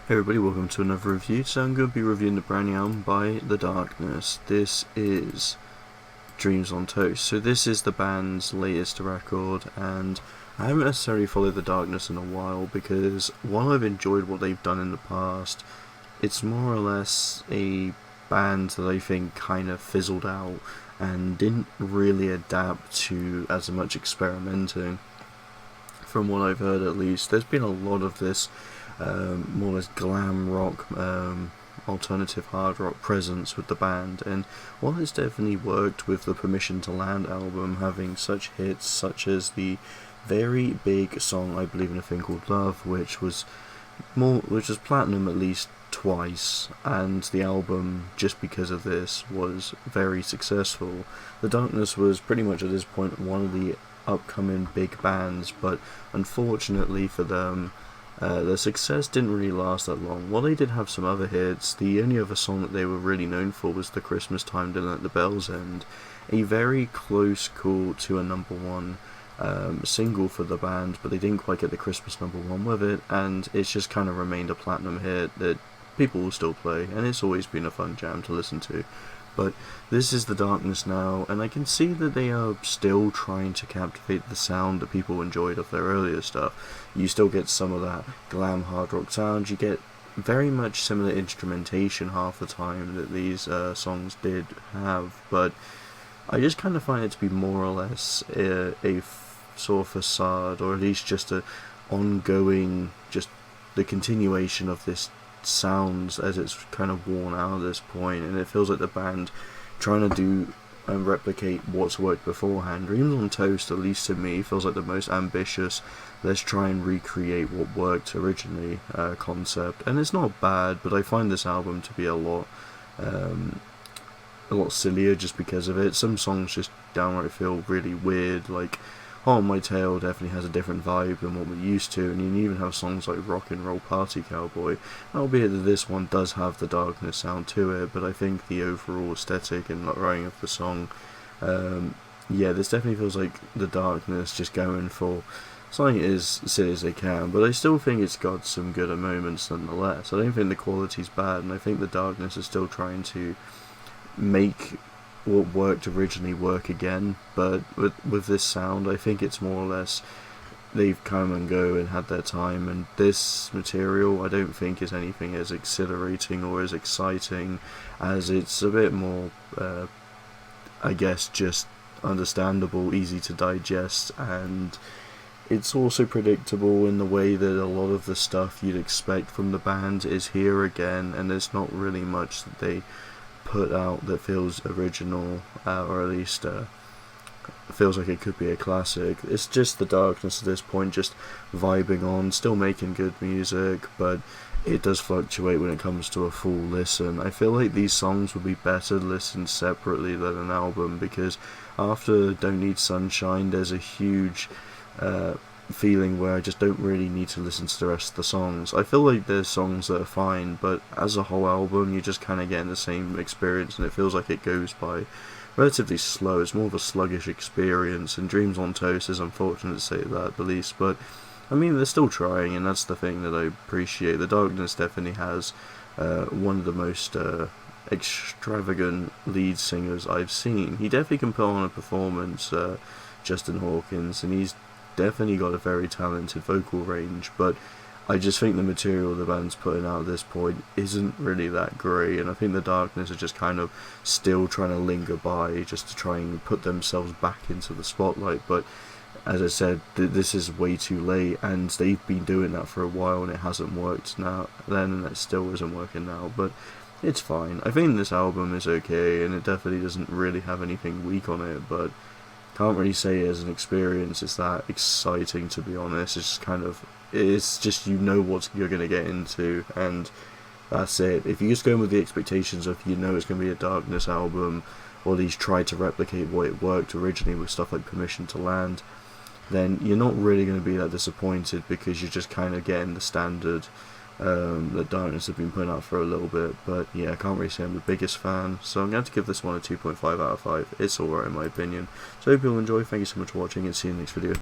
Hey everybody, welcome to another review. So I'm going to be reviewing the brand new album by The Darkness. This is Dreams on Toast. So this is the band's latest record, and I haven't necessarily followed The Darkness in a while because while I've enjoyed what they've done in the past, it's more or less a band that I think kind of fizzled out and didn't really adapt to as much experimenting. From what I've heard, at least, there's been a lot of this more or less glam rock, alternative hard rock presence with the band, and while it's definitely worked with the Permission to Land album having such hits such as the very big song I Believe in a Thing Called Love, which was platinum at least twice, and the album, just because of this, was very successful. The Darkness was pretty much at this point one of the upcoming big bands, but unfortunately for them, their success didn't really last that long. While they did have some other hits, the only other song that they were really known for was the Christmas Time Dinner at the Bells End, a very close call to a number one single for the band, but they didn't quite get the Christmas number one with it, and it's just kind of remained a platinum hit that people will still play, and it's always been a fun jam to listen to. But this is The Darkness now, and I can see that they are still trying to captivate the sound that people enjoyed of their earlier stuff. You still get some of that glam hard rock sound, you get very much similar instrumentation half the time that these songs did have, but I just kind of find it to be more or less a sort of facade, or at least just a ongoing, just the continuation of this sounds as it's kind of worn out at this point, and it feels like the band trying to do and replicate what's worked beforehand. Dreams on Toast, at least to me, feels like the most ambitious let's try and recreate what worked originally concept, and it's not bad, but I find this album to be a lot sillier just because of it. Some songs just downright feel really weird, like On My Tail definitely has a different vibe than what we're used to, and you even have songs like Rock and Roll Party Cowboy, albeit that this one does have the Darkness sound to it, but I think the overall aesthetic and writing of the song, this definitely feels like the Darkness just going for something as silly as they can, but I still think it's got some good moments nonetheless. I don't think the quality's bad, and I think the Darkness is still trying to make what worked originally work again, but with this sound, I think it's more or less they've come and go and had their time, and this material I don't think is anything as exhilarating or as exciting, as it's a bit more I guess just understandable, easy to digest, and it's also predictable in the way that a lot of the stuff you'd expect from the band is here again, and there's not really much that they put out that feels original, or at least feels like it could be a classic. It's just The Darkness at this point, just vibing on, still making good music, but it does fluctuate when it comes to a full listen. I feel like these songs would be better listened separately than an album, because after Don't Need Sunshine there's a huge feeling where I just don't really need to listen to the rest of the songs. I feel like there's songs that are fine, but as a whole album, you're just kind of getting the same experience, and it feels like it goes by relatively slow. It's more of a sluggish experience, and Dreams on Toast is unfortunate to say that at the least, but I mean, they're still trying, and that's the thing that I appreciate. The Darkness definitely has one of the most extravagant lead singers I've seen. He definitely can put on a performance, Justin Hawkins, and he's definitely got a very talented vocal range, but I just think the material the band's putting out at this point isn't really that great, and I think the Darkness are just kind of still trying to linger by just to try and put themselves back into the spotlight, but as I said, this is way too late, and they've been doing that for a while and it hasn't worked now then, and it still isn't working now, but it's fine. I think this album is okay, and it definitely doesn't really have anything weak on it, but can't really say as an experience it's that exciting, to be honest. It's just kind of, it's just, you know what you're going to get into, and that's it. If you just go in with the expectations of, you know, it's going to be a Darkness album, or at least try to replicate what it worked originally with stuff like Permission to Land, then you're not really going to be that disappointed, because you're just kind of getting the standard that Darkness have been putting out for a little bit. But yeah, I can't really say I'm the biggest fan, so I'm going to have to give this one a 2.5 out of 5. It's alright in my opinion. So I hope you'll enjoy. Thank you so much for watching, and see you in the next video.